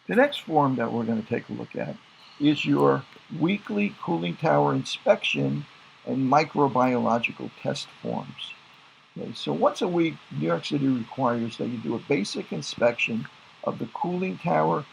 The next form that we're going to take a look at is your weekly cooling tower inspection and microbiological test forms. Okay, so once a week, New York City requires that you do a basic inspection of the cooling tower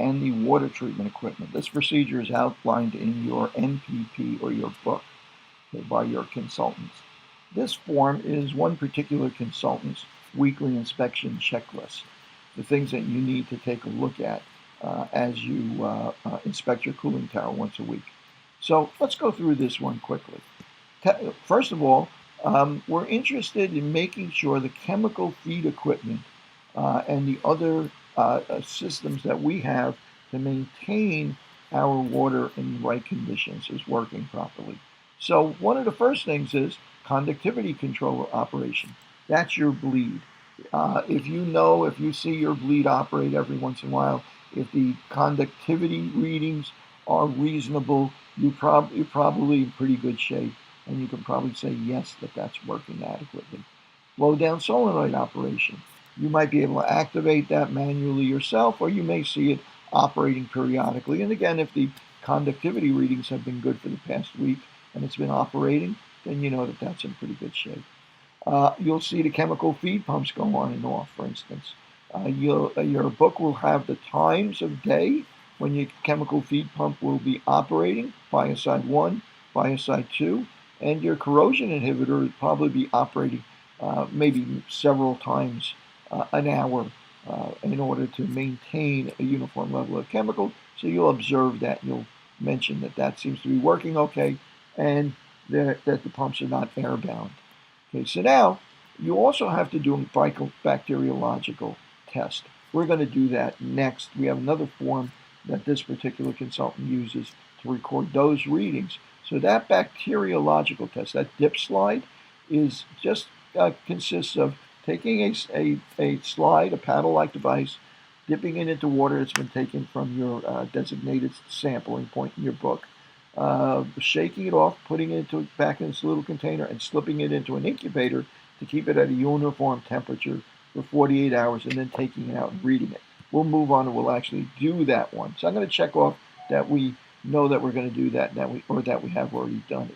and the water treatment equipment. This procedure is outlined in your NPP or your book, okay, by your consultants. This form is one particular consultant's weekly inspection checklist, the things that you need to take a look at as you inspect your cooling tower once a week. So let's go through this one quickly. First of all, we're interested in making sure the chemical feed equipment and the other systems that we have to maintain our water in the right conditions is working properly. So one of the first things is conductivity controller operation. That's your bleed. If you see your bleed operate every once in a while, if the conductivity readings are reasonable, you're probably in pretty good shape, and you can probably say yes, that's working adequately. Low down solenoid operation. You might be able to activate that manually yourself, or you may see it operating periodically. And again, if the conductivity readings have been good for the past week and it's been operating, then you know that that's in pretty good shape. You'll see the chemical feed pumps go on and off, for instance. Your book will have the times of day when your chemical feed pump will be operating, biocide 1, biocide 2, and your corrosion inhibitor will probably be operating maybe several times an hour in order to maintain a uniform level of chemical. So you'll observe that. You'll mention that seems to be working okay, and that the pumps are not airbound. Okay, so now you also have to do a bacteriological test. We're going to do that next. We have another form that this particular consultant uses to record those readings. So that bacteriological test, that dip slide, is just consists of taking a slide, a paddle-like device, dipping it into water that's been taken from your designated sampling point in your book, shaking it off, putting it back in this little container, and slipping it into an incubator to keep it at a uniform temperature for 48 hours, and then taking it out and reading it. We'll move on and we'll actually do that one. So I'm going to check off that we know that we're going to do that, that we have already done it.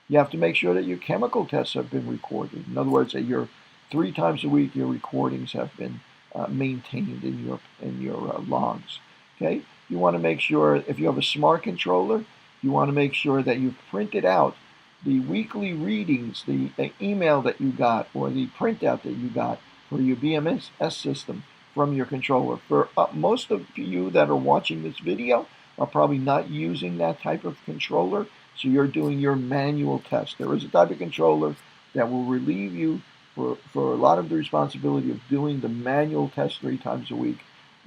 You have to make sure that your chemical tests have been recorded. In other words, that your 3 times a week your recordings have been maintained in your logs. Okay. You want to make sure if you have a smart controller, you want to make sure that you've printed out the weekly readings, the email that you got or the printout that you got for your BMS system from your controller. For most of you that are watching this video are probably not using that type of controller, so you're doing your manual test. There is a type of controller that will relieve you for a lot of the responsibility of doing the manual test 3 times a week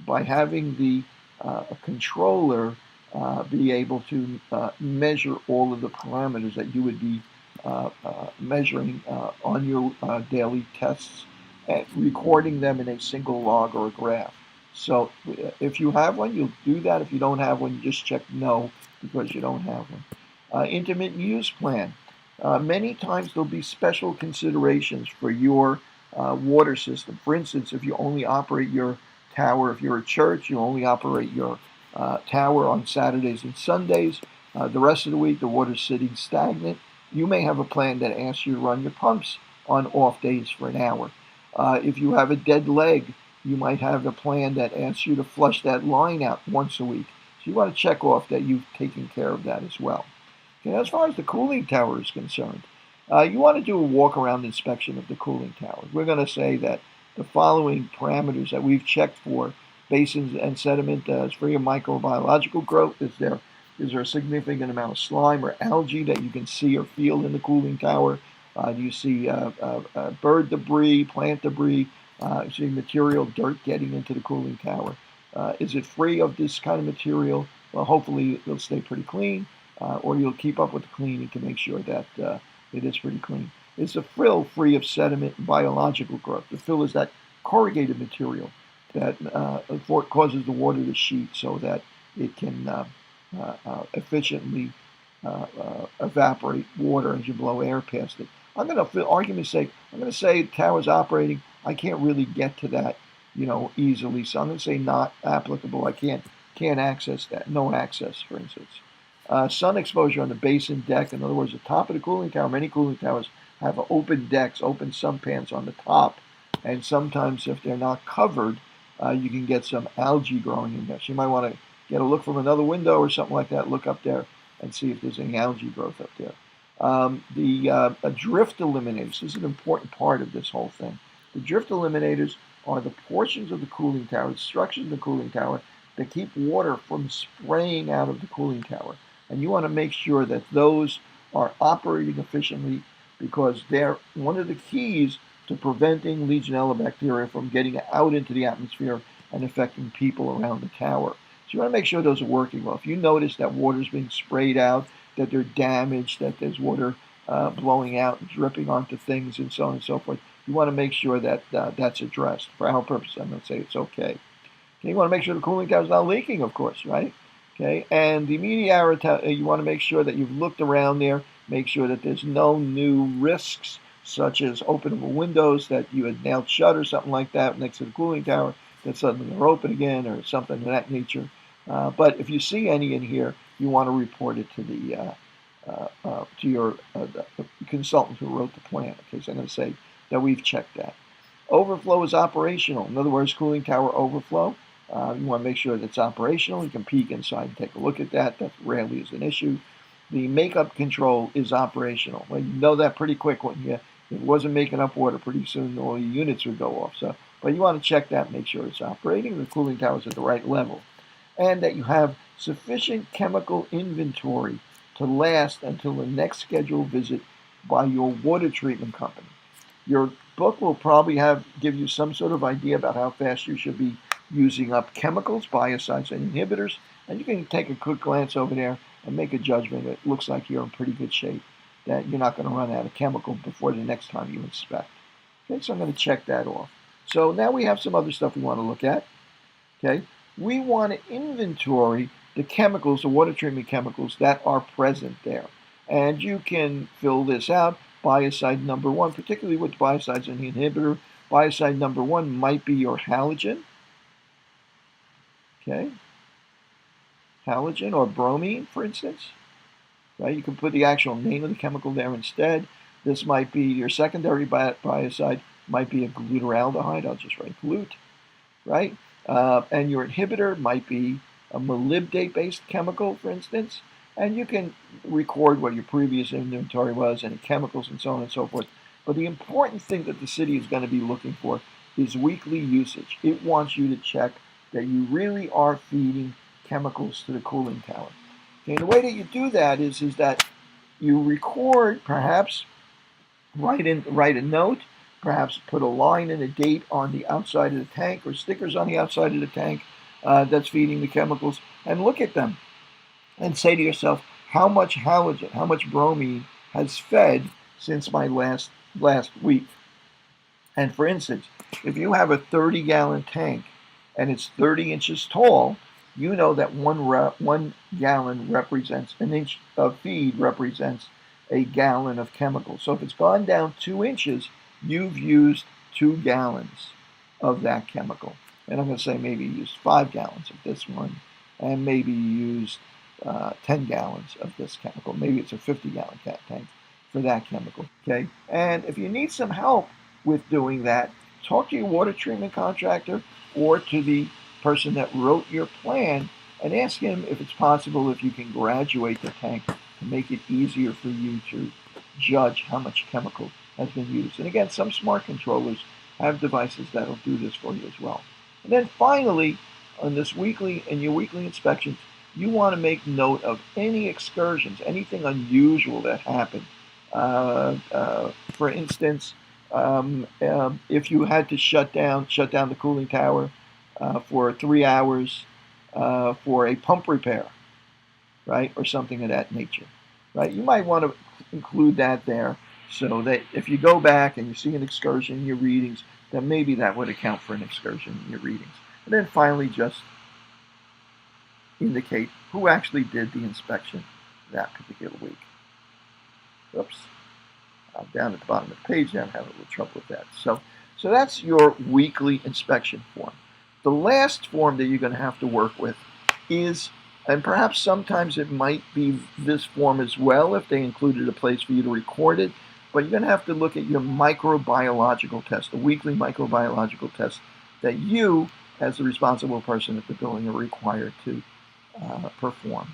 by having the controller be able to measure all of the parameters that you would be measuring on your daily tests and recording them in a single log or a graph. So if you have one, you'll do that. If you don't have one, you just check no because you don't have one. Intermittent use plan. Many times there'll be special considerations for your water system. For instance, if you only operate your tower, if you're a church, you only operate your tower on Saturdays and Sundays. The rest of the week, the water's sitting stagnant. You may have a plan that asks you to run your pumps on off days for an hour. If you have a dead leg, you might have a plan that asks you to flush that line out once a week. So you want to check off that you've taken care of that as well. Okay, as far as the cooling tower is concerned, you want to do a walk-around inspection of the cooling tower. We're going to say that the following parameters that we've checked for basins and sediment is for your microbiological growth. Is there a significant amount of slime or algae that you can see or feel in the cooling tower? Do you see bird debris, plant debris, see material, dirt getting into the cooling tower? Is it free of this kind of material? Well, hopefully it'll stay pretty clean, or you'll keep up with the cleaning to make sure that it is pretty clean. Is the frill free of sediment and biological growth? The frill is that corrugated material that causes the water to sheet so that it can efficiently evaporate water as you blow air past it. I'm going to, for argument's sake, I'm going to say the tower's operating. I can't really get to that, easily. So I'm going to say not applicable. I can't can't access that. No access, for instance. Sun exposure on the basin deck. In other words, the top of the cooling tower. Many cooling towers have open decks, open sunpans on the top, and sometimes if they're not covered, you can get some algae growing in there. So you might want to get a look from another window or something like that. Look up there and see if there's any algae growth up there. The drift eliminators. This is an important part of this whole thing. The drift eliminators are the portions of the cooling tower, the structures of the cooling tower that keep water from spraying out of the cooling tower. And you want to make sure that those are operating efficiently, because they're one of the keys to preventing Legionella bacteria from getting out into the atmosphere and affecting people around the tower. So you want to make sure those are working well. If you notice that water is being sprayed out, that they're damaged, that there's water blowing out and dripping onto things and so on and so forth, you want to make sure that that's addressed. For our purpose, I'm going to say it's okay. You want to make sure the cooling tower is not leaking, of course, right? Okay, and the immediate you want to make sure that you've looked around there, make sure that there's no new risks, such as openable windows that you had nailed shut or something like that next to the cooling tower, that suddenly they're open again or something of that nature. But if you see any in here, you want to report it to the consultant who wrote the plan. Okay, so I'm going to say that we've checked that. Overflow is operational. In other words, cooling tower overflow. You want to make sure that it's operational. You can peek inside and take a look at that. That rarely is an issue. The makeup control is operational. Well, you know that pretty quick when if it wasn't making up water, pretty soon all your units would go off. So, but you want to check that, make sure it's operating, the cooling tower is at the right level, and that you have sufficient chemical inventory to last until the next scheduled visit by your water treatment company. Your book will probably give you some sort of idea about how fast you should be using up chemicals, biocides, and inhibitors, and you can take a quick glance over there and make a judgment. It looks like you're in pretty good shape, that you're not going to run out of chemical before the next time you inspect. Okay, so I'm going to check that off. So now we have some other stuff we want to look at. Okay, we want to inventory the chemicals, the water treatment chemicals that are present there. And you can fill this out. Biocide number 1, particularly with biocides and the inhibitor, biocide number 1 might be your halogen. Okay, halogen or bromine, for instance. Right, you can put the actual name of the chemical there instead. This might be your secondary biocide, might be a glutaraldehyde. I'll just write glut, right? And your inhibitor might be a molybdate-based chemical, for instance. And you can record what your previous inventory was, any chemicals, and so on and so forth. But the important thing that the city is going to be looking for is weekly usage. It wants you to check that you really are feeding chemicals to the cooling tower. Okay, the way that you do that is that you record, perhaps write a note, perhaps put a line and a date on the outside of the tank or stickers on the outside of the tank that's feeding the chemicals, and look at them and say to yourself, how much halogen, how much bromine has fed since my last week. And for instance, if you have a 30-gallon tank and it's 30 inches tall, you know that 1 gallon represents an inch of feed, represents a gallon of chemicals. So if it's gone down 2 inches, you've used 2 gallons of that chemical. And I'm going to say maybe you used 5 gallons of this one, and maybe you used 10 gallons of this chemical. Maybe it's a 50-gallon tank for that chemical. Okay, and if you need some help with doing that, talk to your water treatment contractor or to the person that wrote your plan and ask him if it's possible if you can graduate the tank to make it easier for you to judge how much chemical has been used. And again, some smart controllers have devices that'll do this for you as well. And then finally, on this your weekly inspections, you want to make note of any excursions, anything unusual that happened. For instance, if you had to shut down the cooling tower for 3 hours for a pump repair, right, or something of that nature, right? You might want to include that there so that if you go back and you see an excursion in your readings, then maybe that would account for an excursion in your readings. And then finally, just indicate who actually did the inspection that particular week. Oops. I'm down at the bottom of the page now. I'm having a little trouble with that. So that's your weekly inspection form. The last form that you're going to have to work with is, and perhaps sometimes it might be this form as well if they included a place for you to record it, but you're going to have to look at your microbiological test, a weekly microbiological test that you, as the responsible person at the building, are required to perform.